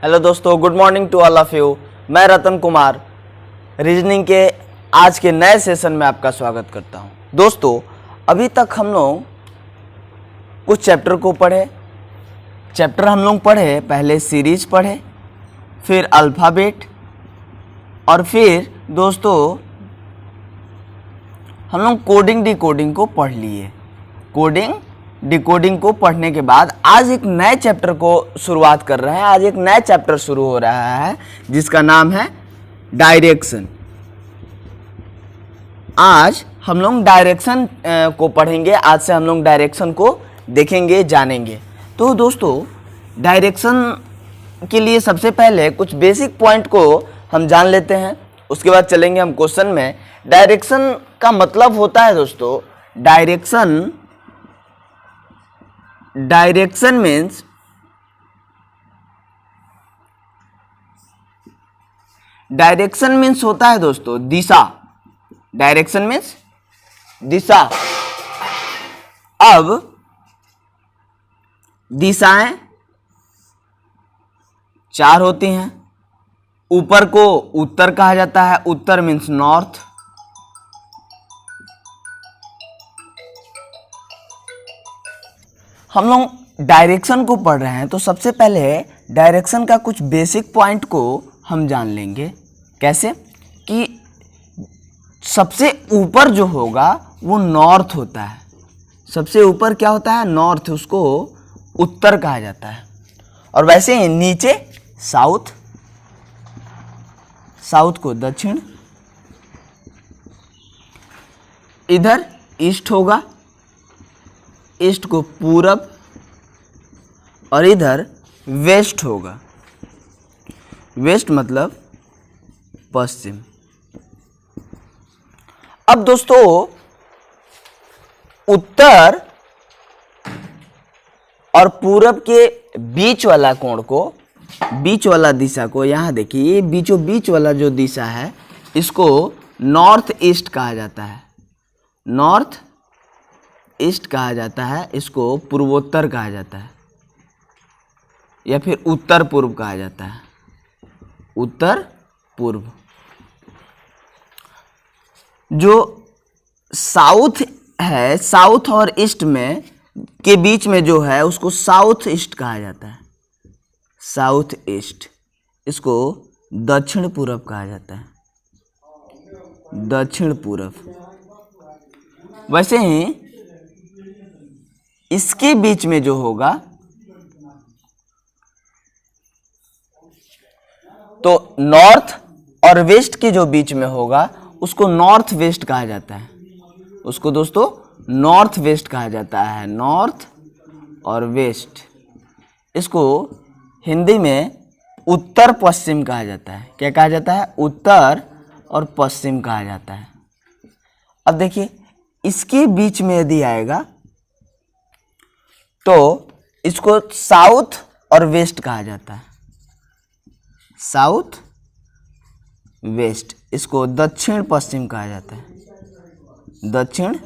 Hello दोस्तों, good morning to all of you. मैं Ratan Kumar reasoning के आज के नए सेशन में आपका स्वागत करता हूं। दोस्तों, अभी तक हम लोग कुछ चैप्टर को पढ़े। पहले सीरीज पढ़े, फिर अल्फ़ाबेट, और फिर दोस्तों हम लोग कोडिंग डिकोडिंग को पढ़ लिए। कोडिंग डिकोडिंग को पढ़ने के बाद आज एक नए चैप्टर को शुरुआत कर रहे हैं। आज एक नया चैप्टर शुरू हो रहा है जिसका नाम है डायरेक्शन। आज हम लोग डायरेक्शन को पढ़ेंगे। आज से हम लोग डायरेक्शन को देखेंगे, जानेंगे। तो दोस्तों, डायरेक्शन के लिए सबसे पहले कुछ बेसिक पॉइंट को हम जान लेते हैं, उसके बाद चलेंगे हम क्वेश्चन में। डायरेक्शन का मतलब होता है दोस्तों, डायरेक्शन मीन्स होता है दोस्तों दिशा। डायरेक्शन मीन्स दिशा। अब दिशाएं चार होती हैं। ऊपर को उत्तर कहा जाता है, उत्तर मीन्स नॉर्थ। हम लोग डायरेक्शन को पढ़ रहे हैं तो सबसे पहले डायरेक्शन का कुछ बेसिक पॉइंट को हम जान लेंगे। कैसे कि सबसे ऊपर जो होगा वो नॉर्थ होता है। सबसे ऊपर क्या होता है? नॉर्थ, उसको उत्तर कहा जाता है। और वैसे ही नीचे साउथ, साउथ को दक्षिण, इधर ईस्ट होगा, ईस्ट को पूरब, और इधर वेस्ट होगा। वेस्ट मतलब पश्चिम। अब दोस्तों, उत्तर और पूरब के बीच वाला कोण को, बीच वाला दिशा को, यहां देखिए, ये बीचों बीच वाला जो दिशा है इसको नॉर्थ ईस्ट कहा जाता है। नॉर्थ ईस्ट कहा जाता है। इसको पूर्वोत्तर कहा जाता है या फिर उत्तर पूर्व कहा जाता है। उत्तर पूर्व। जो साउथ है, साउथ और ईस्ट में के बीच में जो है उसको साउथ ईस्ट कहा जाता है। South east. इसको दक्षिण पूर्व कहा जाता है। दक्षिण पूर्व। वैसे ही इसके बीच में जो होगा तो नॉर्थ और वेस्ट के जो बीच में होगा उसको नॉर्थ वेस्ट कहा जाता है। उसको दोस्तों नॉर्थ वेस्ट कहा जाता है। नॉर्थ और वेस्ट। इसको हिंदी में उत्तर पश्चिम कहा जाता है। क्या कहा जाता है? उत्तर और पश्चिम कहा जाता है। अब देखिए, इसके बीच में यदि आएगा तो इसको साउथ और वेस्ट कहा जाता है। South west. इसको दक्षिण पश्चिम कहा जाता है। दक्षिण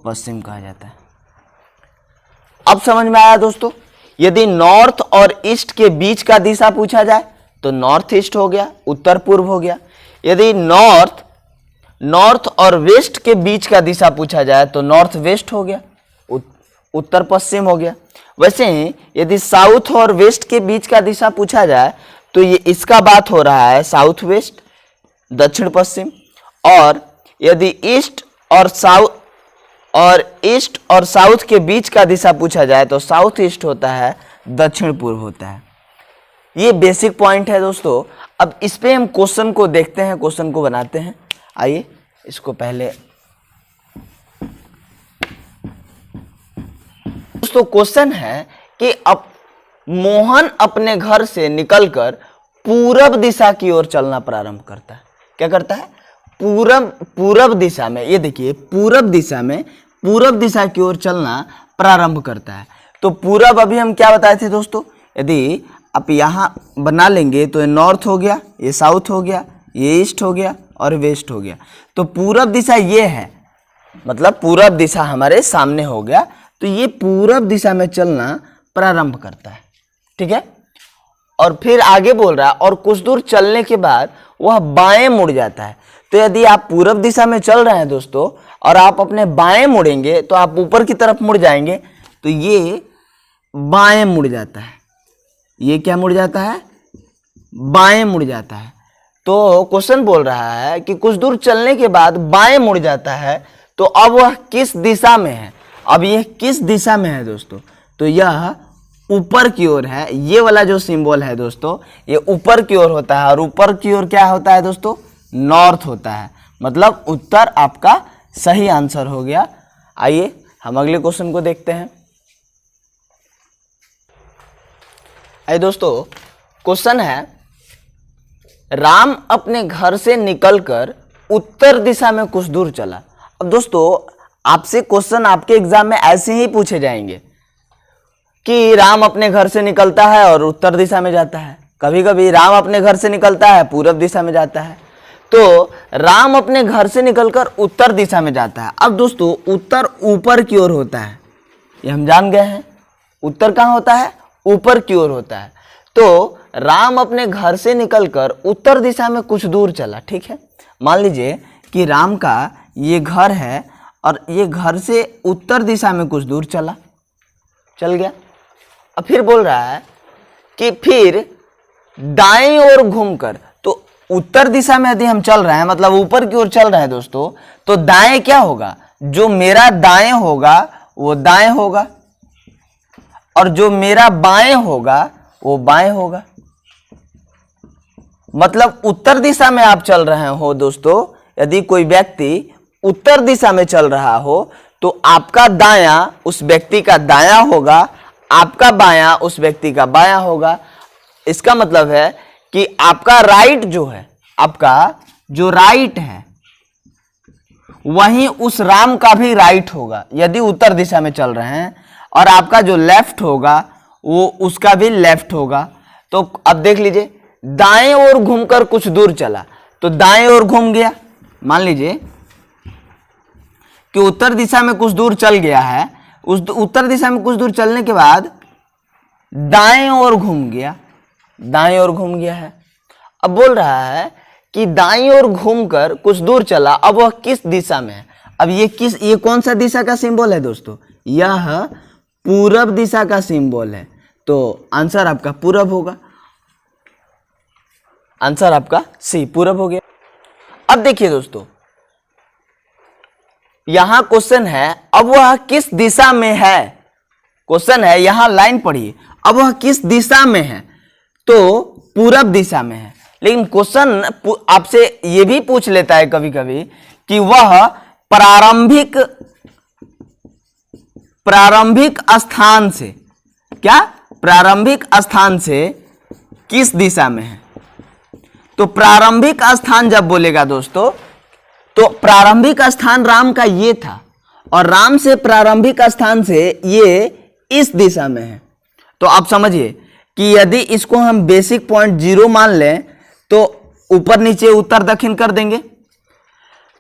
पश्चिम कहा जाता है। अब समझ में आया दोस्तों? यदि नॉर्थ और ईस्ट के बीच का दिशा पूछा जाए तो नॉर्थ ईस्ट हो गया, उत्तर पूर्व हो गया। यदि नॉर्थ और वेस्ट के बीच का दिशा पूछा जाए तो नॉर्थ वेस्ट हो गया, उत्तर पश्चिम हो गया। वैसे ही यदि साउथ और वेस्ट के बीच का दिशा पूछा जाए तो ये इसका बात हो रहा है साउथ वेस्ट, दक्षिण पश्चिम। और यदि ईस्ट और साउथ के बीच का दिशा पूछा जाए तो साउथ ईस्ट होता है, दक्षिण पूर्व होता है। ये बेसिक पॉइंट है दोस्तों। अब इस पे हम क्वेश्चन को देखते हैं, क्वेश्चन को बनाते हैं। आइए इसको पहले दोस्तों, क्वेश्चन है कि अब मोहन अपने घर से निकलकर पूरब दिशा की ओर चलना प्रारंभ करता है। क्या करता है? पूरब दिशा में, ये देखिए, पूरब दिशा की ओर चलना प्रारंभ करता है। तो पूरब अभी हम क्या बताए थे दोस्तों? यदि आप यहां बना लेंगे तो ये नॉर्थ हो गया, ये साउथ हो गया, ये ईस्ट हो गया और वेस्ट हो गया। तो पूरब दिशा ये है, मतलब पूरब दिशा हमारे सामने हो गया। तो ये पूरब दिशा में चलना प्रारंभ करता है। ठीक है। और फिर आगे बोल रहा है और कुछ दूर चलने के बाद वह बाएं मुड़ जाता है। तो यदि आप पूरब दिशा में चल रहे हैं दोस्तों और आप अपने बाएं मुड़ेंगे तो आप ऊपर की तरफ मुड़ जाएंगे, तो ये बाएं मुड़ जाता है। ये क्या मुड़ जाता है? बाएं मुड़ जाता है। तो क्वेश्चन बोल रहा है कि कुछ दूर चलने के बाद बाएं मुड़ जाता है, तो अब वह किस दिशा में है? अब यह किस दिशा में है दोस्तों? तो यह ऊपर की ओर है। ये वाला जो सिंबल है दोस्तों, ये ऊपर की ओर होता है। और ऊपर की ओर क्या होता है दोस्तों? नॉर्थ होता है। मतलब उत्तर आपका सही आंसर हो गया। आइए हम अगले क्वेश्चन को देखते हैं। आइए दोस्तों, क्वेश्चन है राम अपने घर से निकलकर उत्तर दिशा में कुछ दूर चला। अब दोस्तों आपसे क्वेश्चन आपके एग्जाम में ऐसे ही पूछे जाएंगे कि राम अपने घर से निकलता है और उत्तर दिशा में जाता है। कभी कभी राम अपने घर से निकलता है, पूरब दिशा में जाता है। तो राम अपने घर से निकलकर उत्तर दिशा में जाता है। अब दोस्तों उत्तर ऊपर की ओर होता है, ये हम जान गए हैं। उत्तर कहाँ होता है? ऊपर की ओर होता है। तो राम अपने घर से निकलकर उत्तर दिशा में कुछ दूर चला। ठीक है, मान लीजिए कि राम का ये घर है और ये घर से उत्तर दिशा में कुछ दूर चल गया। अब फिर बोल रहा है कि फिर दाएं ओर घूमकर, तो उत्तर दिशा में यदि हम चल रहे हैं मतलब ऊपर की ओर चल रहे हैं दोस्तों, तो दाएं क्या होगा? जो मेरा दाएं होगा वो दाएं होगा और जो मेरा बाएं होगा वो बाएं होगा। मतलब उत्तर दिशा में आप चल रहे हो दोस्तों, यदि कोई व्यक्ति उत्तर दिशा में चल रहा हो तो आपका दायां उस व्यक्ति का दायां होगा, आपका बायां उस व्यक्ति का बायां होगा। इसका मतलब है कि आपका राइट जो है, आपका जो राइट है वहीं उस राम का भी राइट होगा यदि उत्तर दिशा में चल रहे हैं, और आपका जो लेफ्ट होगा वो उसका भी लेफ्ट होगा। तो अब देख लीजिए, दाएं ओर घूमकर कुछ दूर चला, तो दाएं ओर घूम गया। मान लीजिए कि उत्तर दिशा में कुछ दूर चल गया है, उस उत्तर दिशा में कुछ दूर चलने के बाद दाएं ओर घूम गया, दाएं ओर घूम गया है। अब बोल रहा है कि दाएं ओर घूमकर कुछ दूर चला, अब वह किस दिशा में है? अब ये कौन सा दिशा का सिंबल है दोस्तों? यह पूरब दिशा का सिंबल है। तो आंसर आपका पूरब होगा। आंसर आपका सी पूरब हो गया। अब देखिए दोस्तों, यहां क्वेश्चन है अब वह किस दिशा में है। क्वेश्चन है, यहां लाइन पढ़िए, अब वह किस दिशा में है? तो पूरब दिशा में है। लेकिन क्वेश्चन आपसे यह भी पूछ लेता है कभी कभी कि वह प्रारंभिक स्थान से, क्या प्रारंभिक स्थान से किस दिशा में है? तो प्रारंभिक स्थान जब बोलेगा दोस्तों, तो प्रारंभिक स्थान राम का ये था और राम से प्रारंभिक स्थान से ये इस दिशा में है। तो आप समझिए कि यदि इसको हम बेसिक पॉइंट 0 मान लें तो ऊपर नीचे उत्तर दक्षिण कर देंगे।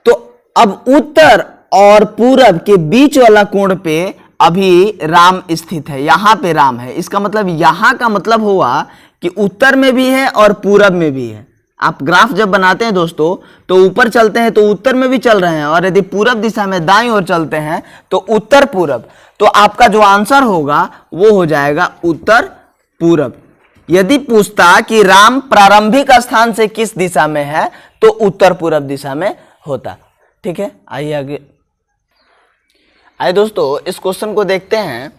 तो अब उत्तर और पूरब के बीच वाला कोण पे अभी राम स्थित है, यहां पे राम है। इसका मतलब यहां का मतलब हुआ कि उत्तर में भी है और पूरब में भी है। आप ग्राफ जब बनाते हैं दोस्तों तो ऊपर चलते हैं तो उत्तर में भी चल रहे हैं, और यदि पूरब दिशा में दाईं ओर चलते हैं तो उत्तर पूरब। तो आपका जो आंसर होगा वो हो जाएगा उत्तर पूरब। यदि पूछता कि राम प्रारंभिक स्थान से किस दिशा में है तो उत्तर पूरब दिशा में होता। ठीक है, आइए आगे। आइए दोस्तों, इस क्वेश्चन को देखते हैं।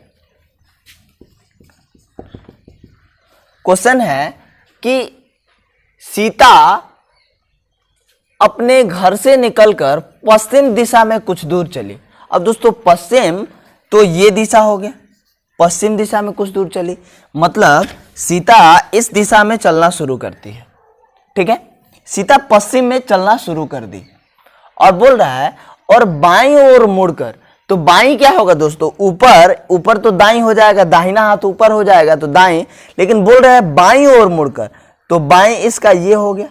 क्वेश्चन है कि सीता अपने घर से निकलकर पश्चिम दिशा में कुछ दूर चली। अब दोस्तों पश्चिम तो ये दिशा हो गया, पश्चिम दिशा में कुछ दूर चली, मतलब सीता इस दिशा में चलना शुरू करती है। ठीक है, सीता पश्चिम में चलना शुरू कर दी और बोल रहा है और बाईं ओर मुड़कर, तो बाईं क्या होगा दोस्तों? ऊपर, ऊपर तो दाईं हो जाएगा, दाहिना हाथ ऊपर हो जाएगा तो दाईं, लेकिन बोल रहा है बाईं ओर मुड़कर, तो बाईं इसका ये हो गया,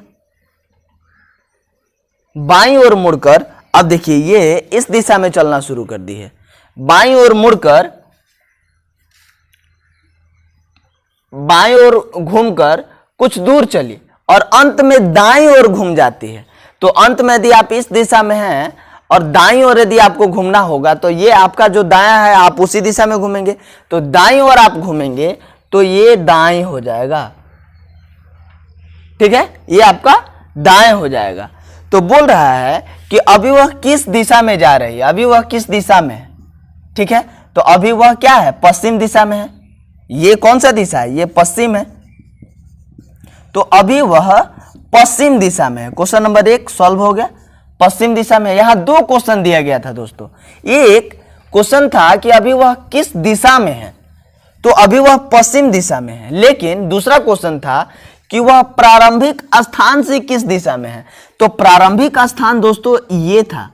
बाईं ओर मुड़कर। अब देखिए ये इस दिशा में चलना शुरू कर दी है, बाईं ओर मुड़कर बाईं ओर घूमकर कुछ दूर चली और अंत में दाईं ओर घूम जाती है। तो अंत में यदि आप इस दिशा में हैं और दाईं ओर यदि आपको घूमना होगा तो ये आपका जो दायां है आप उसी दिशा में घूमेंगे, तो दाईं ओर आप घूमेंगे तो ये दाएं हो जाएगा। ठीक है, ये आपका दाएं हो जाएगा। तो बोल रहा है कि अभी वह किस दिशा में जा रही है, अभी वह किस दिशा में है। ठीक है, तो अभी वह क्या है, पश्चिम दिशा में है। ये कौन सा दिशा है, ये पश्चिम है। तो अभी वह पश्चिम दिशा में है। क्वेश्चन नंबर 1 सॉल्व हो गया, पश्चिम दिशा में। यहां 2 क्वेश्चन दिया गया था दोस्तों। एक क्वेश्चन था कि अभी वह किस दिशा में है, तो अभी वह पश्चिम दिशा में है। लेकिन दूसरा क्वेश्चन था कि वह प्रारंभिक स्थान से किस दिशा में है। तो प्रारंभिक स्थान दोस्तों ये था,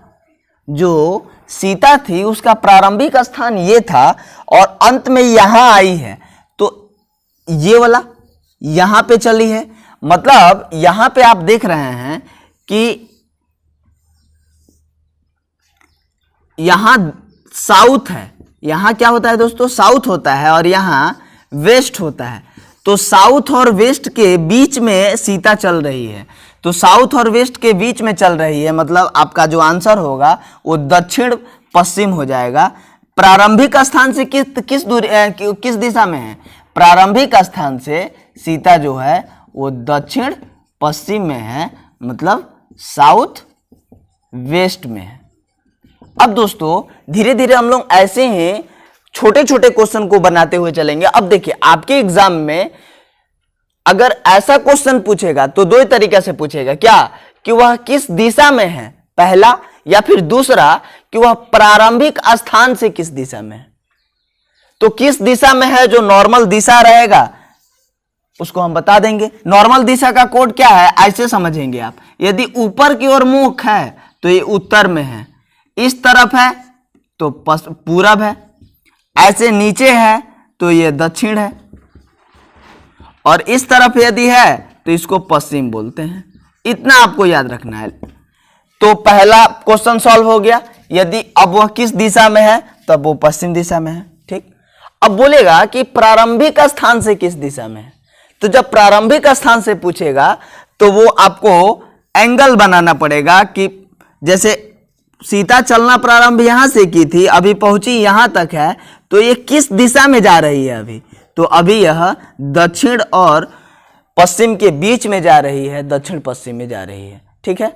जो सीता थी उसका प्रारंभिक स्थान ये था और अंत में यहां आई है, तो ये वाला यहां पे चली है। मतलब यहां पे आप देख रहे हैं कि यहां साउथ है, यहां क्या होता है दोस्तों, साउथ होता है और यहां वेस्ट होता है। तो साउथ और वेस्ट के बीच में सीता चल रही है। तो साउथ और वेस्ट के बीच में चल रही है, मतलब आपका जो आंसर होगा वो दक्षिण पश्चिम हो जाएगा। प्रारंभिक स्थान से किस दूरी किस दिशा में है, प्रारंभिक स्थान से सीता जो है वो दक्षिण पश्चिम में है, मतलब साउथ वेस्ट में है। अब दोस्तों धीरे धीरे हम लोग ऐसे ही छोटे छोटे क्वेश्चन को बनाते हुए चलेंगे। अब देखिए आपके एग्जाम में अगर ऐसा क्वेश्चन पूछेगा तो 2 तरीके से पूछेगा, क्या कि वह किस दिशा में है पहला, या फिर दूसरा कि वह प्रारंभिक स्थान से किस दिशा में है। तो किस दिशा में है जो नॉर्मल दिशा रहेगा उसको हम बता देंगे। नॉर्मल दिशा का कोड क्या है, ऐसे समझेंगे आप। यदि ऊपर की ओर मुख है तो ये उत्तर में है, इस तरफ है तो पूरब है, ऐसे नीचे है तो ये दक्षिण है, और इस तरफ यदि है तो इसको पश्चिम बोलते हैं। इतना आपको याद रखना है। तो पहला क्वेश्चन सॉल्व हो गया। यदि अब वह किस दिशा में है तब वो पश्चिम दिशा में है। ठीक, अब बोलेगा कि प्रारंभिक स्थान से किस दिशा में है। तो जब प्रारंभिक स्थान से पूछेगा तो वो आपको एंगल बनाना पड़ेगा कि जैसे सीता चलना प्रारंभ यहां से की थी, अभी पहुंची यहां तक है, तो ये किस दिशा में जा रही है अभी, तो अभी यह दक्षिण और पश्चिम के बीच में जा रही है, दक्षिण पश्चिम में जा रही है। ठीक है,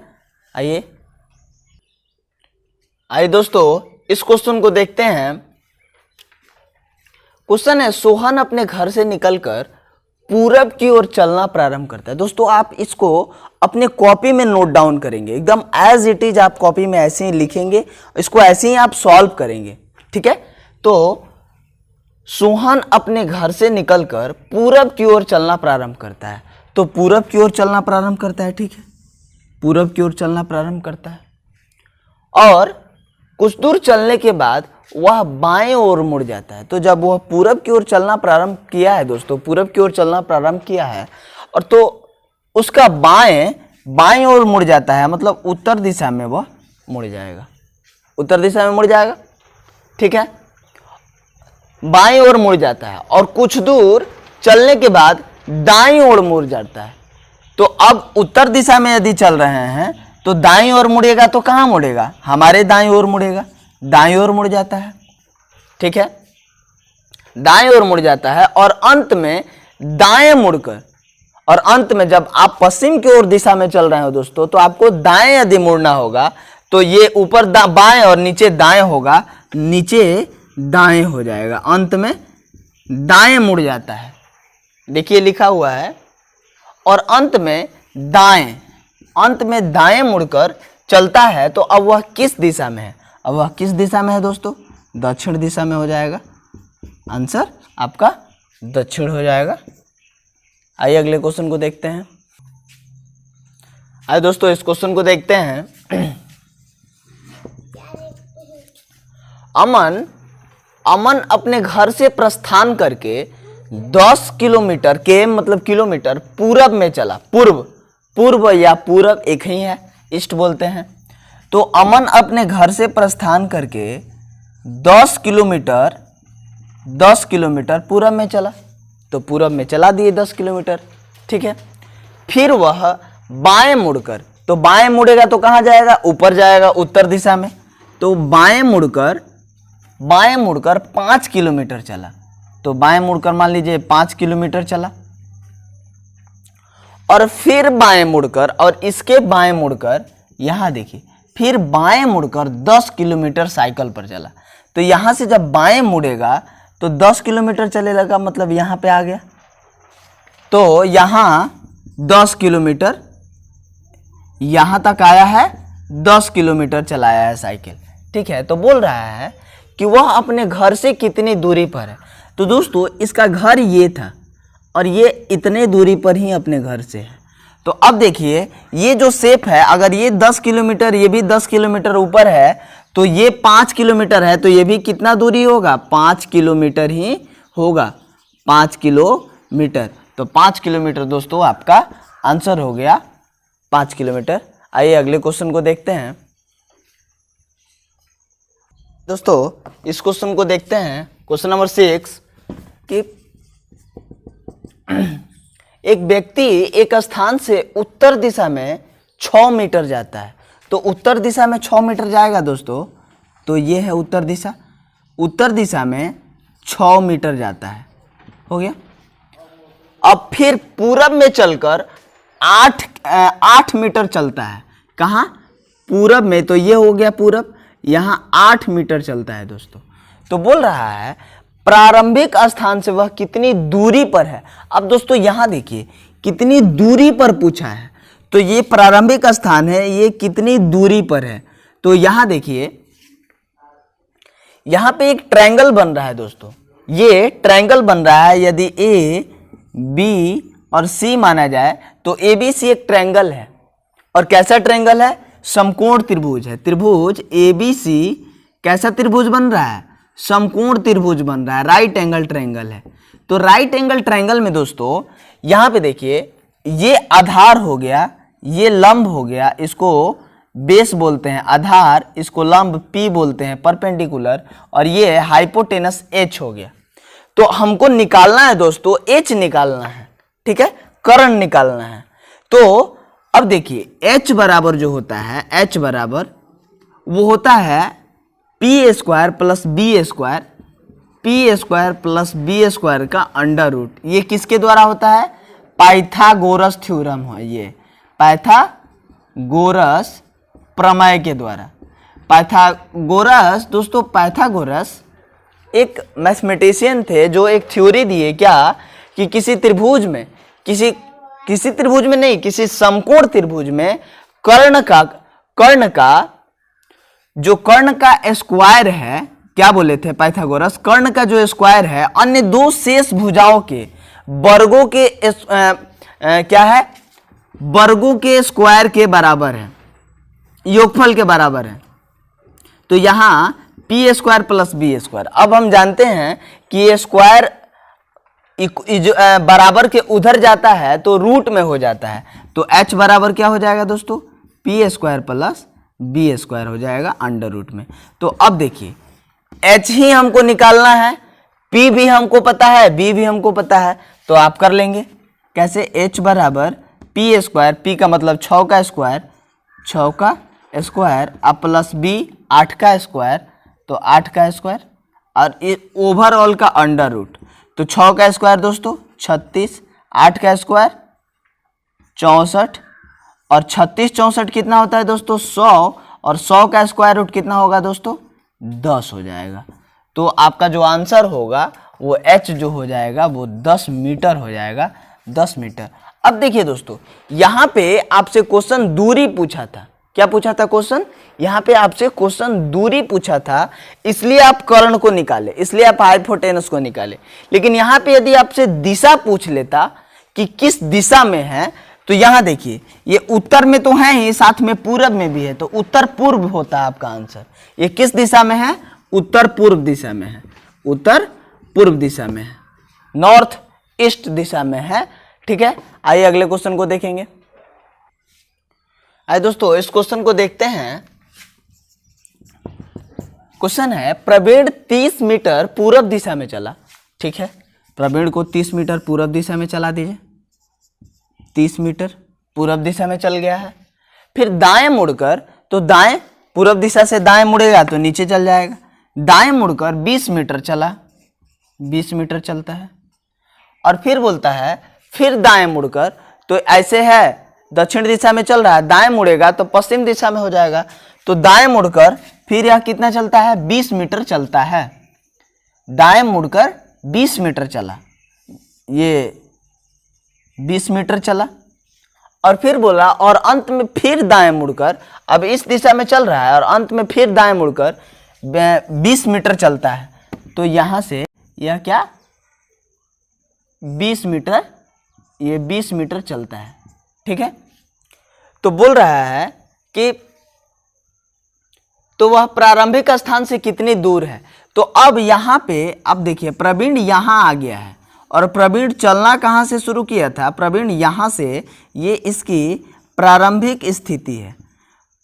आइए दोस्तों इस क्वेश्चन को देखते हैं। क्वेश्चन है, सोहन अपने घर से निकलकर पूरब की ओर चलना प्रारंभ करता है। दोस्तों आप इसको अपने कॉपी में नोट डाउन करेंगे, एकदम एज इट इज आप कॉपी में ऐसे ही लिखेंगे, इसको ऐसे ही आप सॉल्व करेंगे। ठीक है, तो सोहन अपने घर से निकलकर पूरब की ओर चलना प्रारंभ करता है। तो पूरब की ओर चलना प्रारंभ करता है। ठीक है, पूरब की ओर चलना प्रारंभ करता है और कुछ दूर चलने के बाद वह बाएं ओर मुड़ जाता है। तो जब वह पूरब की ओर चलना प्रारंभ किया है दोस्तों, पूरब की ओर चलना प्रारंभ किया है और तो उसका बाएं ओर मुड़ जाता है, मतलब उत्तर दिशा में वह मुड़ जाएगा, उत्तर दिशा में मुड़ जाएगा। ठीक है, बाएं ओर मुड़ जाता है और कुछ दूर चलने के बाद दाईं ओर मुड़ जाता है। तो अब उत्तर दिशा में यदि चल रहे हैं तो दाईं ओर मुड़ेगा तो कहां मुड़ेगा, हमारे दाईं ओर मुड़ेगा, दाईं ओर मुड़ जाता है। ठीक है, दाईं ओर मुड़ जाता है और अंत में दाएं मुड़कर, और अंत में जब आप पश्चिम की ओर दिशा में चल रहे हो दोस्तों तो आपको दाएं यदि मुड़ना होगा तो ये ऊपर बाएं और नीचे दाएं होगा, नीचे दाएं हो जाएगा, अंत में दाएं मुड़ जाता है। देखिए लिखा हुआ है, और अंत में दाएं मुड़कर चलता है। तो अब वह किस दिशा में है, अब वह किस दिशा में है दोस्तों, दक्षिण दिशा में हो जाएगा। आंसर आपका दक्षिण हो जाएगा। आइए अगले क्वेश्चन को देखते हैं। आइए दोस्तों इस क्वेश्चन को देखते हैं। अमन अपने घर से प्रस्थान करके 10 किलोमीटर के मतलब किलोमीटर पूरब में चला। पूर्व या पूरब एक ही है, ईस्ट बोलते हैं। तो अमन अपने घर से प्रस्थान करके 10 किलोमीटर पूरब में चला। तो पूरब में चला दिए 10 किलोमीटर, ठीक है। फिर वह बाएं मुड़कर, तो बाएं मुड़ेगा तो कहाँ जाएगा, ऊपर जाएगा उत्तर दिशा में। तो बाएं मुड़कर 5 किलोमीटर चला, तो बाएं मुड़कर मान लीजिए 5 किलोमीटर चला, और फिर बाएं मुड़कर, और इसके बाएं मुड़कर यहां देखिए, फिर बाएं मुड़कर 10 किलोमीटर साइकिल पर चला। तो यहां से जब बाएं मुड़ेगा तो 10 किलोमीटर चले लगा, मतलब यहां पे आ गया। तो यहां 10 किलोमीटर, यहां तक आया है, 10 किलोमीटर चलाया है साइकिल, ठीक है। तो बोल रहा है कि वह अपने घर से कितनी दूरी पर है। तो दोस्तों इसका घर ये था और ये इतने दूरी पर ही अपने घर से है। तो अब देखिए ये जो शेप है, अगर ये 10 किलोमीटर, ये भी 10 किलोमीटर ऊपर है, तो ये 5 किलोमीटर है, तो ये भी कितना दूरी होगा, 5 किलोमीटर ही होगा, 5 किलोमीटर। तो 5 किलोमीटर दोस्तों आपका आंसर हो गया, 5 किलोमीटर। आइए अगले क्वेश्चन को देखते हैं। दोस्तों इस क्वेश्चन को देखते हैं, क्वेश्चन नंबर 6 कि एक व्यक्ति एक स्थान से उत्तर दिशा में 6 मीटर जाता है। तो उत्तर दिशा में 6 मीटर जाएगा दोस्तों, तो ये है उत्तर दिशा, उत्तर दिशा में 6 मीटर जाता है, हो गया। अब फिर पूरब में चलकर 8 मीटर चलता है, कहाँ, पूरब में, तो ये हो गया पूरब, यहाँ 8 मीटर चलता है दोस्तों। तो बोल रहा है प्रारंभिक स्थान से वह कितनी दूरी पर है। अब दोस्तों यहां देखिए कितनी दूरी पर पूछा है, तो ये प्रारंभिक स्थान है, ये कितनी दूरी पर है। तो यहां देखिए, यहां पे एक ट्रायंगल बन रहा है दोस्तों, ये ट्रायंगल बन रहा है। यदि ए बी और सी माना जाए तो ए बी सी एक ट्रायंगल है, और कैसा ट्रायंगल है, समकोण त्रिभुज है। त्रिभुज ए बी सी कैसा त्रिभुज बन रहा है, समकोण त्रिभुज बन रहा है, राइट एंगल ट्रायंगल है। तो राइट एंगल ट्रायंगल में दोस्तों यहां पे देखिए, ये आधार हो गया, ये लंब हो गया, इसको बेस बोलते हैं आधार, इसको लंब पी बोलते हैं परपेंडिकुलर, और ये हाइपोटेनस एच हो गया। तो हमको निकालना है दोस्तों, एच निकालना है, ठीक है, कर्ण निकालना है। तो अब देखिए एच बराबर जो होता है, एच बराबर वो होता है P square plus B square, P square plus B square का अंडर रूट। ये किसके द्वारा होता है, पाइथागोरस थ्योरम है, ये पाइथागोरस प्रमेय के द्वारा। पाइथागोरस दोस्तों, पाइथागोरस एक मैथमेटिशियन थे जो एक थ्योरी दिए, क्या कि किसी त्रिभुज में, किसी त्रिभुज में नहीं, किसी समकोण त्रिभुज में कर्ण का जो कर्ण का स्क्वायर है, क्या बोले थे पाइथागोरस, कर्ण का जो स्क्वायर है अन्य दो शेष भुजाओं के वर्गों के क्या है, वर्गों के स्क्वायर के बराबर है, योगफल के बराबर है। तो यहां P square plus B square. अब हम जानते हैं कि ये स्क्वायर बराबर के उधर जाता है तो रूट में हो जाता है। तो h बराबर क्या हो जाएगा दोस्तों, P square plus B square हो जाएगा अंडर रूट में। तो अब देखिए h ही हमको निकालना है, p भी हमको पता है, b भी हमको पता है, तो आप कर लेंगे कैसे, h बराबर पी स्क्वायर, पी का मतलब 6 का स्क्वायर, 6 का स्क्वायर, अब प्लस b 8 का स्क्वायर, तो 8 का स्क्वायर, और ओवरऑल का अंडर रूट। तो 6 का स्क्वायर दोस्तों 36, 8 का स्क्वायर 64, और 36 64 कितना होता है दोस्तों 100, और 100 का स्क्वायर रूट कितना होगा दोस्तों 10 हो जाएगा। तो आपका जो आंसर होगा वो h जो हो जाएगा वो 10 मीटर हो जाएगा, 10 मीटर। अब देखिए दोस्तों यहाँ पे आपसे क्वेश्चन दूरी पूछा था, क्या पूछा था क्वेश्चन, यहाँ पे आपसे क्वेश्चन दूरी पूछा था, इसलिए आप कर्ण को निकाले, इसलिए आप हाइपोटेनस को निकाले। लेकिन यहाँ पे यदि आपसे दिशा पूछ लेता कि किस दिशा में है, तो यहाँ देखिए ये उत्तर में तो है ही, साथ में पूरब में भी है, तो उत्तर पूर्व होता है आपका आंसर। ये किस दिशा में है, उत्तर पूर्व दिशा में है, उत्तर पूर्व दिशा में है, नॉर्थ ईस्ट दिशा में है, ठीक है। आइए अगले क्वेश्चन को देखेंगे। आइए दोस्तों इस क्वेश्चन को देखते हैं। क्वेश्चन है प्रवीण 30 मीटर पूरब दिशा में चला, ठीक है, प्रवीण को 30 मीटर पूरब दिशा में चला दीजिए। 30 मीटर पूरब दिशा में चल गया है। फिर दाएं मुड़कर, तो दाएं पूरब दिशा से दाएं मुड़ेगा तो नीचे चल जाएगा। दाएं मुड़कर 20 मीटर चला, 20 मीटर चलता है। और फिर बोलता है फिर दाएं मुड़कर, तो ऐसे है दक्षिण दिशा में चल रहा है, दाएं मुड़ेगा तो पश्चिम दिशा में हो जाएगा। तो दाएं मुड़कर फिर यह कितना चलता है, 20 मीटर चलता है। दाएं मुड़कर 20 मीटर चला, ये 20 मीटर चला। और फिर बोला और अंत में फिर दाएं मुड़कर, अब इस दिशा में चल रहा है और अंत में फिर दाएं मुड़कर 20 मीटर चलता है। तो यहां से यह क्या 20 मीटर, ये 20 मीटर चलता है। ठीक है, तो बोल रहा है कि तो वह प्रारंभिक स्थान से कितनी दूर है। तो अब यहां पे अब देखिए प्रवीण यहां आ गया है और प्रवीण चलना कहां से शुरू किया था, प्रवीण यहां से, ये इसकी प्रारंभिक स्थिति है,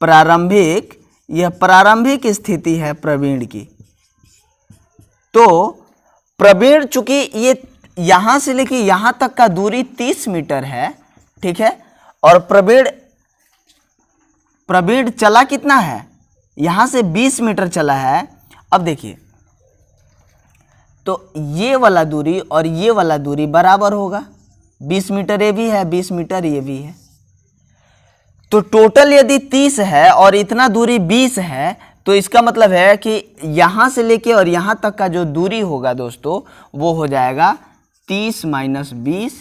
प्रारंभिक, यह प्रारंभिक स्थिति है प्रवीण की। तो प्रवीण चूंकि ये यहां से लेके यहां तक का दूरी 30 मीटर है, ठीक है, और प्रवीण चला कितना है, यहां से 20 मीटर चला है। अब देखिए तो ये वाला दूरी और ये वाला दूरी बराबर होगा, 20 मीटर ये भी है, 20 मीटर ये भी है। तो टोटल यदि 30 है और इतना दूरी 20 है, तो इसका मतलब है कि यहां से लेके और यहां तक का जो दूरी होगा दोस्तों वो हो जाएगा 30 माइनस 20,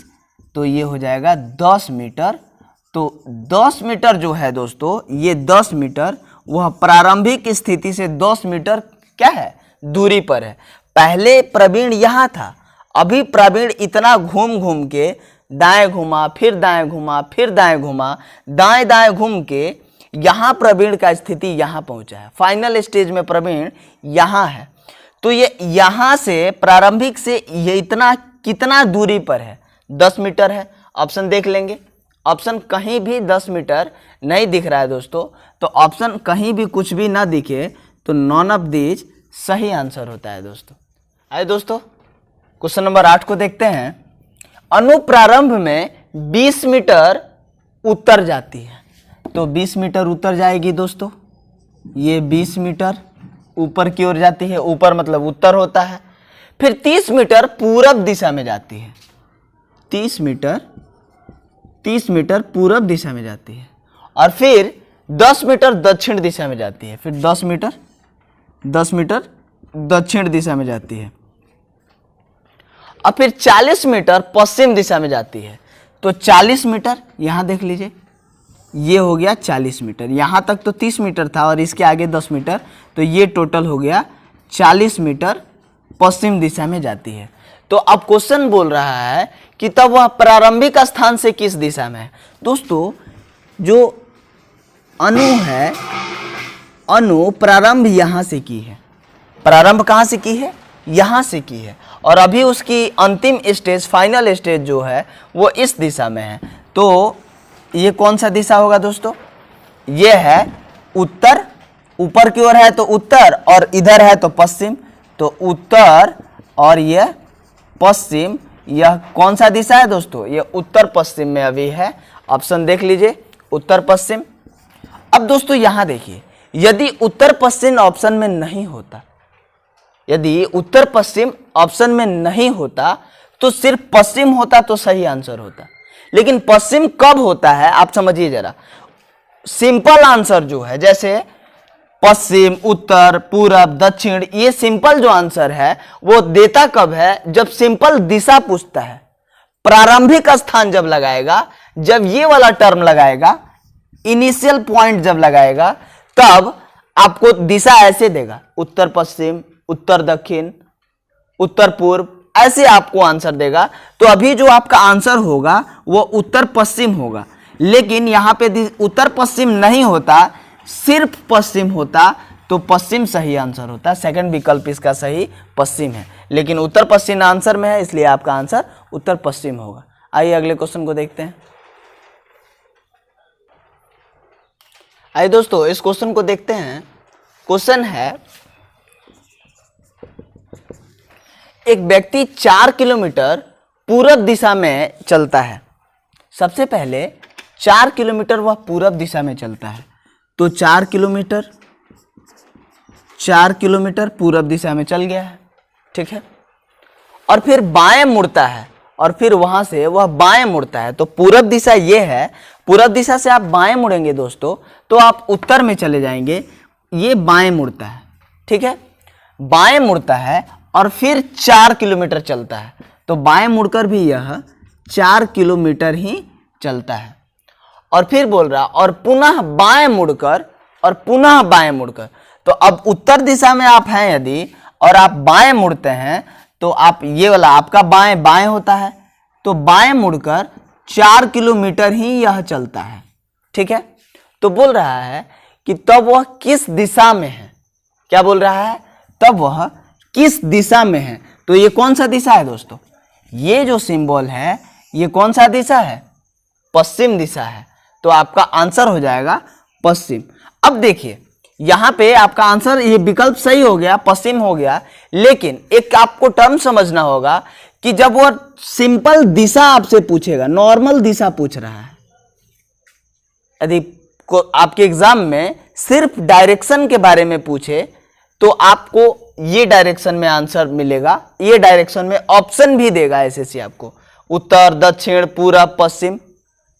तो ये हो जाएगा 10 मीटर। तो 10 मीटर जो है दोस्तों, ये 10 मीटर वह प्रारंभिक स्थिति से 10 मीटर क्या है, दूरी पर है। पहले प्रवीण यहाँ था, अभी प्रवीण इतना घूम घूम के दाएं घुमा, फिर दाएं घुमा, फिर दाएं घुमा, दाएं दाएं घूम के यहाँ प्रवीण का स्थिति यहाँ पहुँचा है। फाइनल स्टेज में प्रवीण यहाँ है। तो ये यहाँ से प्रारंभिक से ये इतना कितना दूरी पर है, 10 मीटर है। ऑप्शन देख लेंगे, ऑप्शन कहीं भी 10 मीटर नहीं दिख रहा है दोस्तों। तो ऑप्शन कहीं भी कुछ भी ना दिखे तो नॉन ऑफ दीज सही आंसर होता है दोस्तों। आइए दोस्तों क्वेश्चन नंबर 8 को देखते हैं। अनुप्रारंभ में 20 मीटर उत्तर जाती है, तो 20 मीटर उत्तर जाएगी दोस्तों, ये 20 मीटर ऊपर की ओर जाती है, ऊपर मतलब उत्तर होता है। फिर 30 मीटर पूरब दिशा में जाती है, 30 मीटर पूरब दिशा में जाती है। और फिर 10 मीटर दक्षिण दिशा में जाती है, फिर 10 मीटर दक्षिण दिशा में जाती है। और फिर 40 मीटर पश्चिम दिशा में जाती है। तो 40 मीटर यहां देख लीजिए, ये हो गया 40 मीटर। यहां तक तो 30 मीटर था और इसके आगे 10 मीटर, तो ये टोटल हो गया 40 मीटर पश्चिम दिशा में जाती है। तो अब क्वेश्चन बोल रहा है कि तब वह प्रारंभिक स्थान से किस दिशा में है। दोस्तों जो अनु है, अनु प्रारंभ यहां से की है, प्रारंभ कहां से की है, यहां से की है, और अभी उसकी अंतिम स्टेज, फाइनल स्टेज जो है वो इस दिशा में है। तो ये कौन सा दिशा होगा दोस्तों, ये है उत्तर, ऊपर की ओर है तो उत्तर और इधर है तो पश्चिम। तो उत्तर और यह पश्चिम, यह कौन सा दिशा है दोस्तों, यह उत्तर पश्चिम में अभी है। ऑप्शन देख लीजिए, उत्तर पश्चिम। अब दोस्तों यहां देखिए, यदि उत्तर पश्चिम ऑप्शन में नहीं होता, यदि उत्तर पश्चिम ऑप्शन में नहीं होता तो सिर्फ पश्चिम होता तो सही आंसर होता। लेकिन पश्चिम कब होता है आप समझिए जरा। सिंपल आंसर जो है, जैसे पश्चिम, उत्तर, पूरब, दक्षिण, ये सिंपल जो आंसर है वो देता कब है, जब सिंपल दिशा पूछता है। प्रारंभिक स्थान जब लगाएगा, जब ये वाला टर्म लगाएगा, इनिशियल पॉइंट जब लगाएगा, तब आपको दिशा ऐसे देगा, उत्तर पश्चिम, उत्तर दक्षिण, उत्तर पूर्व, ऐसे आपको आंसर देगा। तो अभी जो आपका आंसर होगा वो उत्तर पश्चिम होगा। लेकिन यहाँ पे उत्तर पश्चिम नहीं होता, सिर्फ पश्चिम होता, तो पश्चिम सही आंसर होता। सेकंड विकल्प इसका सही पश्चिम है, लेकिन उत्तर पश्चिम आंसर में है, इसलिए आपका आंसर उत्तर पश्चिम होगा। आइए अगले क्वेश्चन को देखते हैं। आइए दोस्तों इस क्वेश्चन को देखते हैं। क्वेश्चन है एक व्यक्ति 4 किलोमीटर पूरब दिशा में चलता है। सबसे पहले 4 किलोमीटर वह पूरब दिशा में चलता है, तो 4 किलोमीटर पूरब दिशा में चल गया है, ठीक है। और फिर बाएं मुड़ता है, और फिर वहां से वह बाएं मुड़ता है। तो पूरब दिशा ये है, पूरब दिशा से आप बाएं मुड़ेंगे दोस्तों तो आप उत्तर में चले जाएंगे। ये बाएं मुड़ता है, ठीक है, बाएं मुड़ता है और फिर 4 किलोमीटर चलता है। तो बाएं मुड़कर भी यह 4 किलोमीटर ही चलता है। और फिर बोल रहा और पुनः बाएं मुड़कर और पुनः बाएं मुड़कर। तो अब उत्तर दिशा में आप हैं यदि और आप बाएं मुड़ते हैं तो आप ये वाला आपका बाएं बाएं होता है, तो बाएं मुड़कर 4 किलोमीटर ही यह चलता है, ठीक है। तो बोल रहा है कि तब वह किस दिशा में है। क्या बोल रहा है? तब वह किस दिशा में है। तो ये कौन सा दिशा है दोस्तों? ये जो सिंबल है ये कौन सा दिशा है? पश्चिम दिशा है। तो आपका आंसर हो जाएगा पश्चिम। अब देखिए यहाँ पे आपका आंसर, ये विकल्प सही हो गया, पश्चिम हो गया, लेकिन एक आपको टर्म समझना होगा कि जब वो सिंपल दिशा आपसे पूछेगा, नॉर्मल दिशा पूछ रहा है, यदि आपके एग्जाम में सिर्फ डायरेक्शन के बारे में पूछे तो आपको ये डायरेक्शन में आंसर मिलेगा, ये डायरेक्शन में ऑप्शन भी देगा एसएससी आपको, उत्तर, दक्षिण, पूरब, पश्चिम,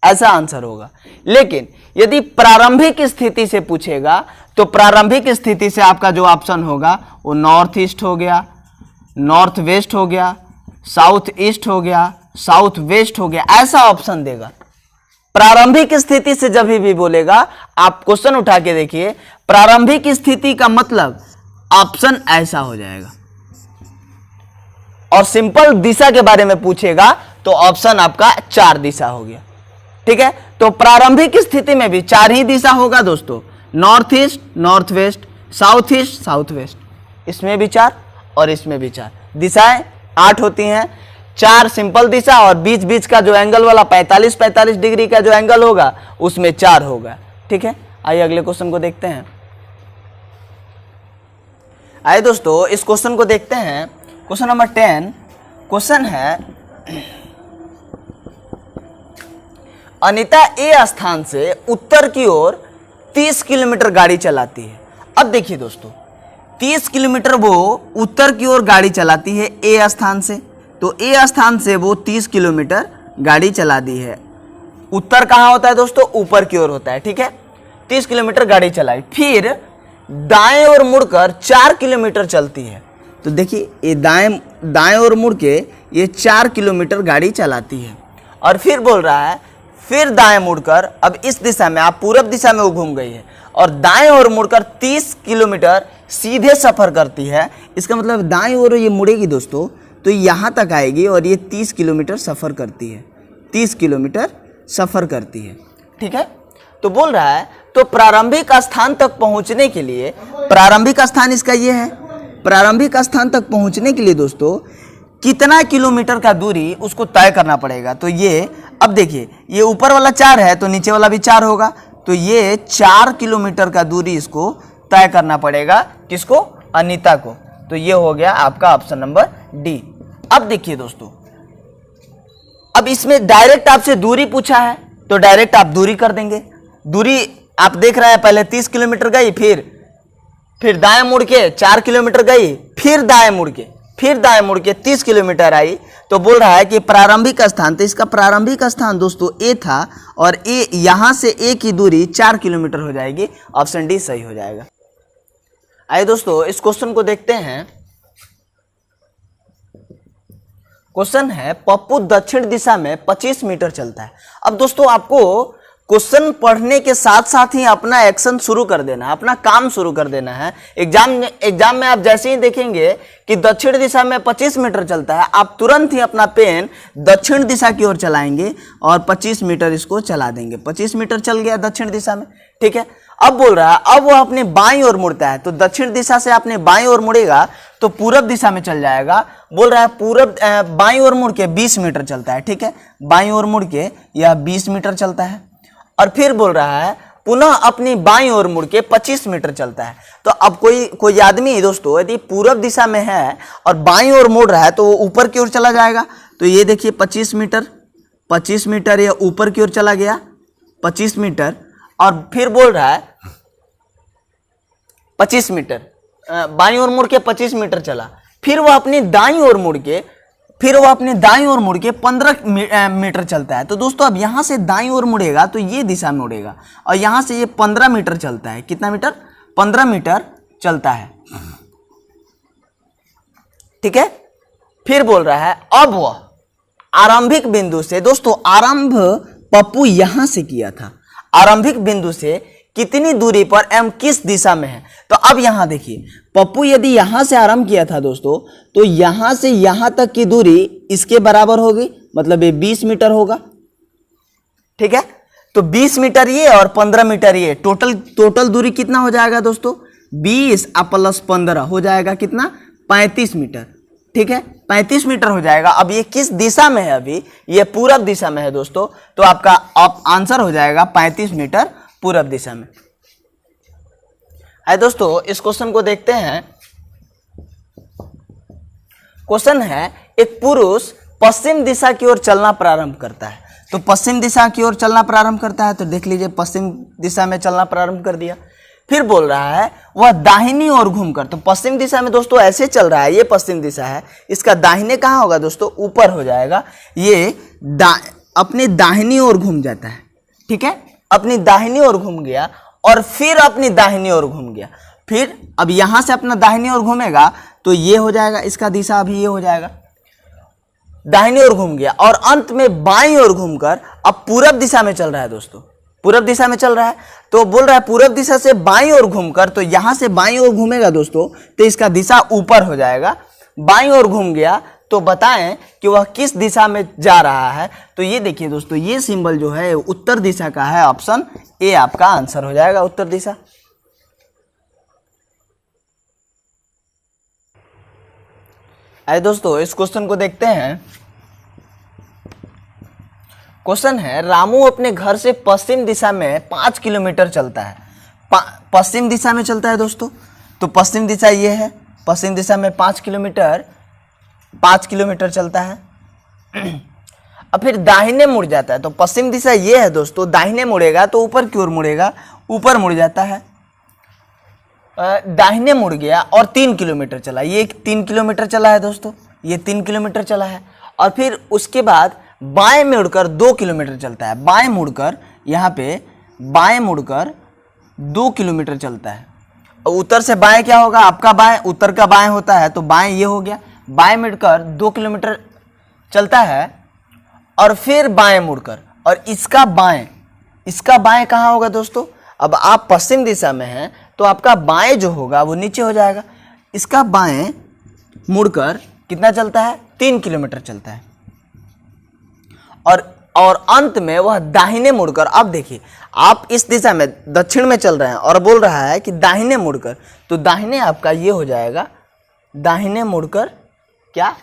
ऐसा आंसर होगा। लेकिन यदि प्रारंभिक स्थिति से पूछेगा तो प्रारंभिक स्थिति से आपका जो ऑप्शन होगा वो नॉर्थ ईस्ट हो गया, नॉर्थ वेस्ट हो गया, साउथ ईस्ट हो गया, साउथ वेस्ट हो गया, ऐसा ऑप्शन देगा। प्रारंभिक स्थिति से जब भी बोलेगा आप क्वेश्चन उठा के देखिए, प्रारंभिक स्थिति का मतलब ऑप्शन ऐसा हो जाएगा। और सिंपल दिशा के बारे में पूछेगा तो ऑप्शन आपका 4 दिशा हो गया, ठीक है। तो प्रारंभिक स्थिति में भी 4 ही दिशा होगा दोस्तों, north east, north west, south east, south west, इसमें भी 4 और इसमें भी 4 दिशाएं 8 होती हैं। 4 सिंपल दिशा और बीच बीच का जो एंगल वाला 45 डिग्री का जो एंगल होगा उसमें 4 होगा, ठीक है। आइए अगले क्वेश्चन को देखते हैं। आइए दोस्तों इस क्वेश्चन को देखते हैं। क्वेश्चन नंबर 10 क्वेश्चन है, अनीता ए स्थान से उत्तर की ओर 30 किलोमीटर गाड़ी चलाती है। अब देखिए दोस्तों 30 किलोमीटर वो उत्तर की ओर गाड़ी चलाती है ए स्थान से, तो ए स्थान से वो 30 किलोमीटर गाड़ी चला दी है। उत्तर कहाँ होता है दोस्तों? ऊपर की ओर होता है, ठीक है। 30 किलोमीटर गाड़ी चलाई, फिर दाएं ओर मुड़कर 4 किलोमीटर चलती है। तो देखिए ये दाएं ओर मुड़ के ये 4 किलोमीटर गाड़ी चलाती है। और फिर बोल रहा है फिर दाएं मुड़कर, अब इस दिशा में आप पूरब दिशा में वो घूम गई है, और दाएं ओर मुड़कर 30 किलोमीटर सीधे सफर करती है। इसका मतलब दाएं ओर ये मुड़ेगी दोस्तों तो यहाँ तक आएगी और ये 30 किलोमीटर सफर करती है, 30 किलोमीटर सफर करती है, ठीक है। तो बोल रहा है तो प्रारंभिक स्थान तक पहुंचने के लिए, प्रारंभिक स्थान इसका ये है, प्रारंभिक स्थान तक पहुंचने के लिए दोस्तों कितना किलोमीटर का दूरी उसको तय करना पड़ेगा। तो ये अब देखिए ये ऊपर वाला 4 है तो नीचे वाला भी 4 होगा, तो ये 4 किलोमीटर का दूरी इसको तय करना पड़ेगा। किसको? अनीता को। तो ये हो गया आपका ऑप्शन नंबर डी। अब देखिए दोस्तों, अब इसमें डायरेक्ट आपसे दूरी पूछा है तो डायरेक्ट आप दूरी कर देंगे। दूरी आप देख रहे हैं, पहले 30 किलोमीटर गई, फिर दाएं मुड़ के 4 किलोमीटर गई, फिर दाएं मुड़ के 30 किलोमीटर आई। तो बोल रहा है कि प्रारंभिक स्थान, तो इसका प्रारंभिक स्थान दोस्तों ए था और ए यहां से ए की दूरी 4 किलोमीटर हो जाएगी। ऑप्शन डी सही हो जाएगा। आइए दोस्तों इस क्वेश्चन को देखते हैं। क्वेश्चन है पप्पू दक्षिण दिशा में 25 मीटर चलता है। अब दोस्तों आपको क्वेश्चन पढ़ने के साथ साथ ही अपना एक्शन शुरू कर देना है, अपना काम शुरू कर देना है। एग्जाम में आप जैसे ही देखेंगे कि दक्षिण दिशा में 25 मीटर चलता है, आप तुरंत ही अपना पेन दक्षिण दिशा की ओर चलाएंगे और 25 मीटर इसको चला देंगे। 25 मीटर चल गया दक्षिण दिशा में, ठीक है। अब बोल रहा है अब वो अपने बाईं ओर मुड़ता है, तो दक्षिण दिशा से अपने बाईं ओर मुड़ेगा तो पूरब दिशा में चल जाएगा। बोल रहा है बाईं ओर मुड़ के 20 मीटर चलता है, ठीक है। बाईं ओर मुड़ के यह 20 मीटर चलता है। और फिर बोल रहा है पुनः अपनी बाईं ओर मुड़ के 25 मीटर चलता है। तो अब कोई आदमी दोस्तों यदि पूरब दिशा में है और बाईं ओर मुड़ रहा है तो वो ऊपर की ओर चला जाएगा। तो ये देखिए 25 मीटर ये ऊपर की ओर चला गया 25 मीटर, और फिर बोल रहा है 25 मीटर बाईं ओर मुड़ के 25 मीटर चला, फिर वह अपनी दाईं ओर मुड़ के 15 मीटर चलता है। तो दोस्तों अब यहां से दाईं ओर मुड़ेगा तो ये दिशा में मुड़ेगा, और यहां से ये 15 मीटर चलता है। कितना मीटर? 15 मीटर चलता है। ठीक है, फिर बोल रहा है अब वह आरंभिक बिंदु से, दोस्तों आरंभ पप्पू यहां से किया था, आरंभिक बिंदु से कितनी दूरी पर एवं किस दिशा में है। तो अब यहां देखिए, पप्पू यदि यहां से आरंभ किया था दोस्तों, तो यहां से यहां तक की दूरी इसके बराबर होगी, मतलब ये 20 मीटर होगा। ठीक है, तो 20 मीटर ये और 15 मीटर ये, टोटल दूरी कितना हो जाएगा दोस्तों? 20 प्लस 15 हो जाएगा कितना? 35 मीटर। ठीक है, 35 मीटर हो जाएगा। अब ये किस दिशा में है? अभी ये पूरब दिशा में है दोस्तों, तो आपका आंसर हो जाएगा 35 मीटर पूरब दिशा में। आइए दोस्तों इस क्वेश्चन को देखते हैं। क्वेश्चन है, एक पुरुष पश्चिम दिशा की ओर चलना प्रारंभ करता है। तो पश्चिम दिशा की ओर चलना प्रारंभ करता है, तो देख लीजिए पश्चिम दिशा में चलना प्रारंभ कर दिया। फिर बोल रहा है वह दाहिनी ओर घूमकर, तो पश्चिम दिशा में दोस्तों ऐसे चल रहा है, ये पश्चिम दिशा है, इसका दाहिने कहाँ होगा दोस्तों? ऊपर हो जाएगा। ये अपनी दाहिनी ओर घूम जाता है। ठीक है, अपनी दाहिनी ओर घूम गया और फिर अपनी दाहिनी ओर घूम गया। फिर अब यहां से अपना दाहिनी ओर घूमेगा तो ये हो जाएगा, इसका दिशा अभी ये हो जाएगा, दाहिनी ओर घूम गया, और अंत में बाईं ओर घूमकर अब पूरब दिशा में चल रहा है दोस्तों, पूरब दिशा में चल रहा है। तो बोल रहा है पूरब दिशा से बाईं ओर घूमकर, तो यहां से बाईं ओर घूमेगा दोस्तों तो इसका दिशा ऊपर हो जाएगा। बाईं ओर घूम गया तो बताएं कि वह किस दिशा में जा रहा है। तो ये देखिए दोस्तों, ये सिंबल जो है उत्तर दिशा का है, ऑप्शन ए आपका आंसर हो जाएगा, उत्तर दिशा। आइए दोस्तों इस क्वेश्चन को देखते हैं। क्वेश्चन है, रामू अपने घर से पश्चिम दिशा में 5 किलोमीटर चलता है। पश्चिम दिशा में चलता है दोस्तों, तो पश्चिम दिशा ये है, पश्चिम दिशा में 5 किलोमीटर चलता है। अब फिर दाहिने मुड़ जाता है, तो पश्चिम दिशा ये है दोस्तों, दाहिने मुड़ेगा तो ऊपर की ओर मुड़ेगा, ऊपर मुड़ जाता है। दाहिने मुड़ गया और 3 किलोमीटर चला, ये 3 किलोमीटर चला है दोस्तों, ये 3 किलोमीटर चला है। और फिर उसके बाद बाएं मुड़कर 2 किलोमीटर चलता है, बाएं मुड़कर यहाँ पे बाएं मुड़कर 2 किलोमीटर चलता है। उत्तर से बाएं क्या होगा? आपका बाएं उत्तर का बाएं होता है, तो बाएं ये हो गया, बाएं मुड़कर 2 किलोमीटर चलता है और फिर बाएं मुड़कर, और इसका बाएं कहाँ होगा दोस्तों? अब आप पश्चिम दिशा में हैं तो आपका बाएं जो होगा वो नीचे हो जाएगा। इसका बाएं मुड़कर कितना चलता है? 3 किलोमीटर चलता है, और अंत में वह दाहिने मुड़कर, अब देखिए आप इस दिशा में दक्षिण में चल रहे हैं और बोल रहा है कि दाहिने मुड़कर, तो दाहिने आपका ये हो जाएगा, दाहिने मुड़कर क्या?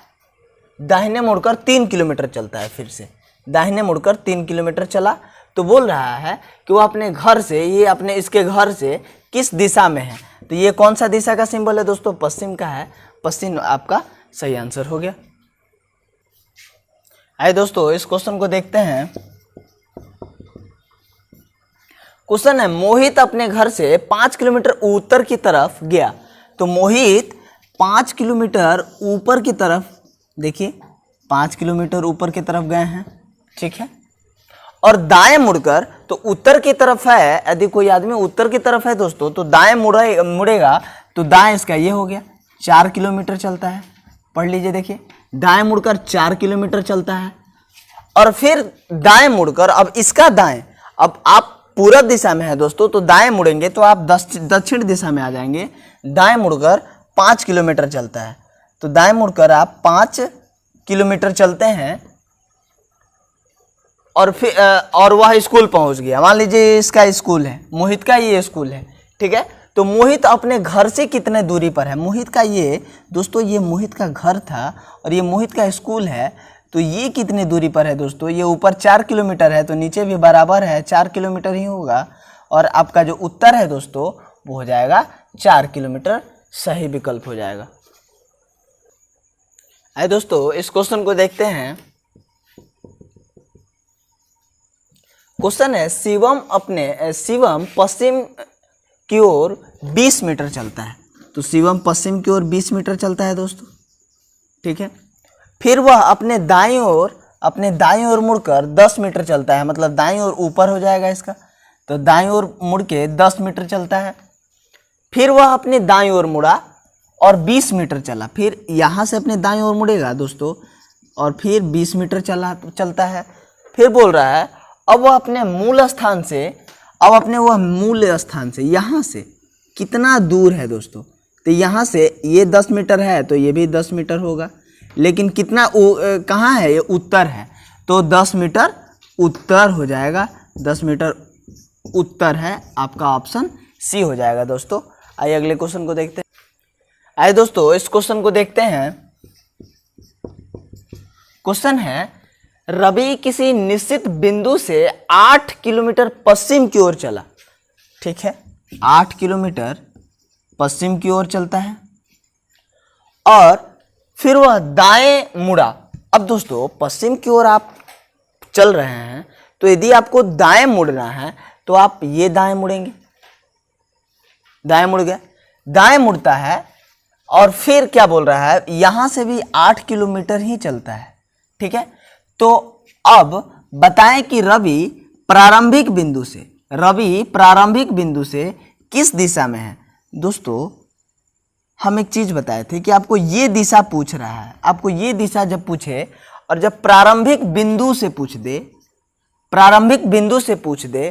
दाहिने मुड़कर 3 किलोमीटर चलता है। फिर से दाहिने मुड़कर 3 किलोमीटर चला, तो बोल रहा है कि वो अपने घर से, ये अपने इसके घर से किस दिशा में है। तो ये कौन सा दिशा का सिंबल है दोस्तों? पश्चिम का है, पश्चिम आपका सही आंसर हो गया। आइए दोस्तों इस क्वेश्चन को देखते हैं। क्वेश्चन है, मोहित अपने घर से 5 किलोमीटर उत्तर की तरफ गया। तो मोहित 5 किलोमीटर ऊपर की तरफ, देखिए 5 किलोमीटर ऊपर की तरफ गए हैं, ठीक है, और दाएं मुड़कर, तो उत्तर की तरफ है, यदि कोई आदमी उत्तर की तरफ है दोस्तों तो दाएं मुड़ेगा, तो दाएं इसका ये हो गया, 4 किलोमीटर चलता है। पढ़ लीजिए, देखिए दाएं मुड़कर 4 किलोमीटर चलता है, और फिर दाएं मुड़कर, अब इसका दाएं, अब आप पूरब दिशा में है दोस्तों तो दाएं मुड़ेंगे तो आप दक्षिण दिशा में आ जाएंगे। दाएं मुड़कर 5 किलोमीटर चलता है, तो दाएं मुड़कर आप 5 किलोमीटर चलते हैं, और फिर और वह स्कूल पहुंच गया। मान लीजिए इसका स्कूल है, मोहित का ये स्कूल है, ठीक है। तो मोहित अपने घर से कितने दूरी पर है? मोहित का ये दोस्तों, ये मोहित का घर था और ये मोहित का स्कूल है, तो ये कितनी दूरी पर है दोस्तों? ये ऊपर 4 किलोमीटर है, तो नीचे भी बराबर है, 4 किलोमीटर ही होगा। और आपका जो उत्तर है दोस्तों वो हो जाएगा 4 किलोमीटर, सही विकल्प हो जाएगा। आइए दोस्तों इस क्वेश्चन को देखते हैं। क्वेश्चन है शिवम पश्चिम की ओर 20 मीटर चलता है। तो शिवम पश्चिम की ओर 20 मीटर चलता है दोस्तों, ठीक है। फिर वह अपने दाईं ओर मुड़कर 10 मीटर चलता है, मतलब दाईं ओर ऊपर हो जाएगा इसका, तो दाईं ओर मुड़ के 10 मीटर चलता है। फिर वह अपने दाईं ओर मुड़ा और 20 मीटर चला। फिर यहाँ से अपने दाईं ओर मुड़ेगा दोस्तों और फिर 20 मीटर चलता है। फिर बोल रहा है अब वह अपने मूल स्थान से यहाँ से कितना दूर है दोस्तों। तो यहाँ से ये 10 मीटर है तो ये भी 10 मीटर होगा, लेकिन कितना कहाँ है, ये उत्तर है, तो 10 मीटर उत्तर हो जाएगा। 10 मीटर उत्तर है, आपका ऑप्शन सी हो जाएगा दोस्तों। आइए अगले क्वेश्चन को देखते हैं। आइए दोस्तों इस क्वेश्चन को देखते हैं। क्वेश्चन है रवि किसी निश्चित बिंदु से 8 किलोमीटर पश्चिम की ओर चला, ठीक है। 8 किलोमीटर पश्चिम की ओर चलता है और फिर वह दाएं मुड़ा। अब दोस्तों पश्चिम की ओर आप चल रहे हैं, तो यदि आपको दाएं मुड़ना है तो आप ये दाएं मुड़ेंगे, दाएं मुड़ गए, दाएं मुड़ता है और फिर क्या बोल रहा है, यहां से भी 8 किलोमीटर ही चलता है, ठीक है। तो अब बताएं कि रवि प्रारंभिक बिंदु से किस दिशा में है। दोस्तों हम एक चीज बताए थे कि आपको ये दिशा पूछ रहा है, आपको ये दिशा जब पूछे और जब प्रारंभिक बिंदु से पूछ दे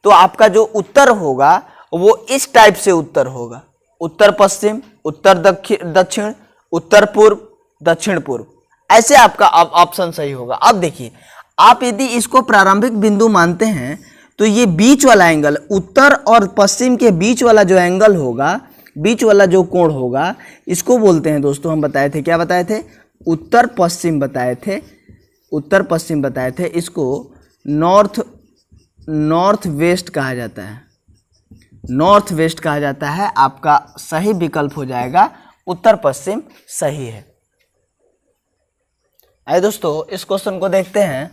तो आपका जो उत्तर होगा वो इस टाइप से उत्तर होगा, उत्तर पश्चिम, उत्तर दक्षिण, उत्तर पूर्व, दक्षिण पूर्व, ऐसे आपका ऑप्शन सही होगा। अब देखिए आप यदि इसको प्रारंभिक बिंदु मानते हैं तो ये बीच वाला एंगल, उत्तर और पश्चिम के बीच वाला जो एंगल होगा, बीच वाला जो कोण होगा, इसको बोलते हैं दोस्तों, हम बताए थे, क्या बताए थे, उत्तर पश्चिम बताए थे। इसको नॉर्थ वेस्ट कहा जाता है। आपका सही विकल्प हो जाएगा उत्तर पश्चिम, सही है। आइए दोस्तों इस क्वेश्चन को देखते हैं।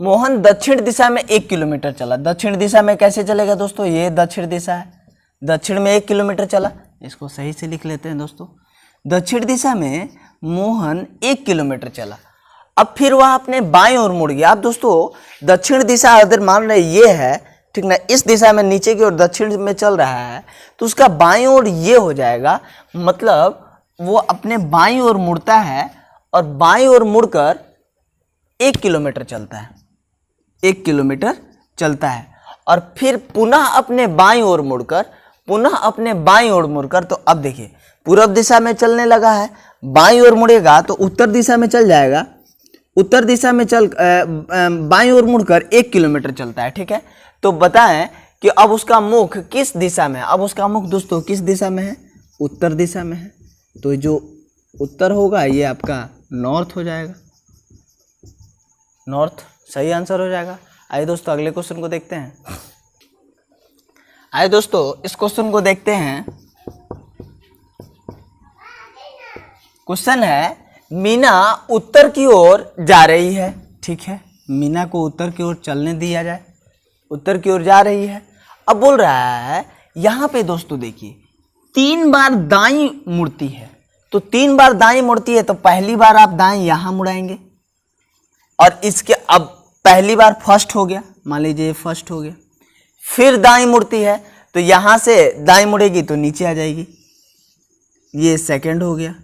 मोहन दक्षिण दिशा में 1 किलोमीटर चला। दक्षिण दिशा में कैसे चलेगा दोस्तों, ये दक्षिण दिशा है, दक्षिण में 1 किलोमीटर चला, इसको सही से लिख लेते हैं दोस्तों। दक्षिण दिशा में मोहन 1 किलोमीटर चला। अब फिर वह अपने बाईं ओर मुड़ गया। अब दोस्तों दक्षिण दिशा अगर मान रहे ये है, ठीक ना, इस दिशा में नीचे की ओर दक्षिण में चल रहा है, तो उसका बाईं ओर ये हो जाएगा, मतलब वो अपने बाईं ओर मुड़ता है और बाईं ओर मुड़कर 1 किलोमीटर चलता है, 1 किलोमीटर चलता है और फिर पुनः अपने बाईं ओर मुड़कर, तो अब देखिए पूर्व दिशा में चलने लगा है, बाईं ओर मुड़ेगा तो उत्तर दिशा में चल जाएगा, उत्तर दिशा में चल बाईं ओर मुड़कर 1 किलोमीटर चलता है, ठीक है। तो बताएं कि अब उसका मुख किस दिशा में है। अब उसका मुख दोस्तों किस दिशा में है, उत्तर दिशा में है, तो जो उत्तर होगा ये आपका नॉर्थ हो जाएगा, नॉर्थ सही आंसर हो जाएगा। आइए दोस्तों अगले क्वेश्चन को देखते हैं। आइए दोस्तों इस क्वेश्चन को देखते हैं। क्वेश्चन है मीना उत्तर की ओर जा रही है, ठीक है, मीना को उत्तर की ओर चलने दिया जाए, उत्तर की ओर जा रही है। अब बोल रहा है यहाँ पे दोस्तों देखिए 3 बार दाईं मुड़ती है, तो 3 बार दाईं मुड़ती है तो पहली बार आप दाईं यहाँ मुड़ाएंगे और इसके अब पहली बार फर्स्ट हो गया, मान लीजिए फर्स्ट हो गया, फिर दाईं मुड़ती है तो यहाँ से दाईं मुड़ेगी तो नीचे आ जाएगी, ये सेकंड हो गया।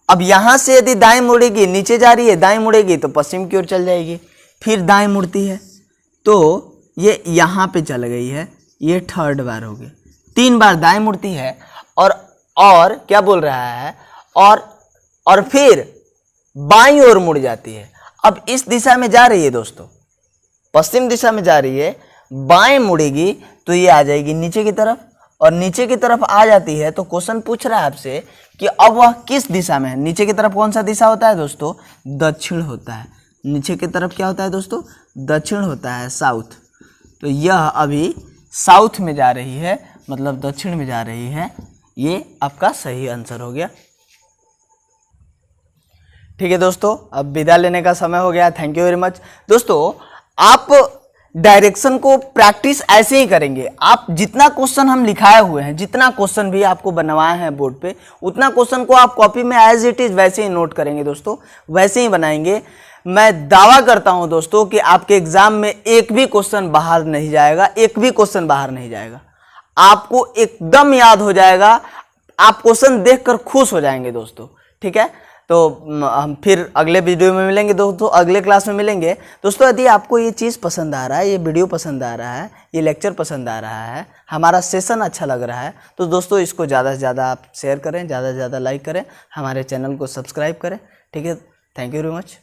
अब यहाँ से यदि दाएं मुड़ेगी, नीचे जा रही है, दाएं मुड़ेगी तो पश्चिम की ओर चल जाएगी, फिर दाएं मुड़ती है तो ये यहाँ पे चल गई है, ये थर्ड बार हो गया। 3 बार दाएं मुड़ती है और क्या बोल रहा है, और फिर बाईं ओर मुड़ जाती है। अब इस दिशा में जा रही है दोस्तों, पश्चिम दिशा में जा रही है, बाएं मुड़ेगी तो ये आ जाएगी नीचे की तरफ, और नीचे की तरफ आ जाती है तो क्वेश्चन पूछ रहा है आपसे कि अब वह किस दिशा में है। नीचे की तरफ कौन सा दिशा होता है दोस्तों, दक्षिण होता है, नीचे की तरफ क्या होता है दोस्तों, दक्षिण होता है, साउथ। तो यह अभी साउथ में जा रही है, मतलब दक्षिण में जा रही है। ये आपका सही आंसर हो गया। ठीक है दोस्तों, अब विदा लेने का समय हो गया। थैंक यू वेरी मच दोस्तों। आप डायरेक्शन को प्रैक्टिस ऐसे ही करेंगे। आप जितना क्वेश्चन हम लिखाए हुए हैं, जितना क्वेश्चन भी आपको बनवाए हैं बोर्ड पे, उतना क्वेश्चन को आप कॉपी में एज इट इज वैसे ही नोट करेंगे दोस्तों, वैसे ही बनाएंगे। मैं दावा करता हूं दोस्तों कि आपके एग्जाम में एक भी क्वेश्चन बाहर नहीं जाएगा, एक भी क्वेश्चन बाहर नहीं जाएगा, आपको एकदम याद हो जाएगा। आप क्वेश्चन देखकर खुश हो जाएंगे दोस्तों। ठीक है, तो हम फिर अगले वीडियो में मिलेंगे दोस्तों, अगले क्लास में मिलेंगे दोस्तों। यदि आपको ये चीज़ पसंद आ रहा है, ये वीडियो पसंद आ रहा है, ये लेक्चर पसंद आ रहा है, हमारा सेशन अच्छा लग रहा है, तो दोस्तों इसको ज़्यादा से ज़्यादा आप शेयर करें, ज़्यादा से ज़्यादा लाइक करें, हमारे चैनल को सब्सक्राइब करें। ठीक है, थैंक यू वेरी मच।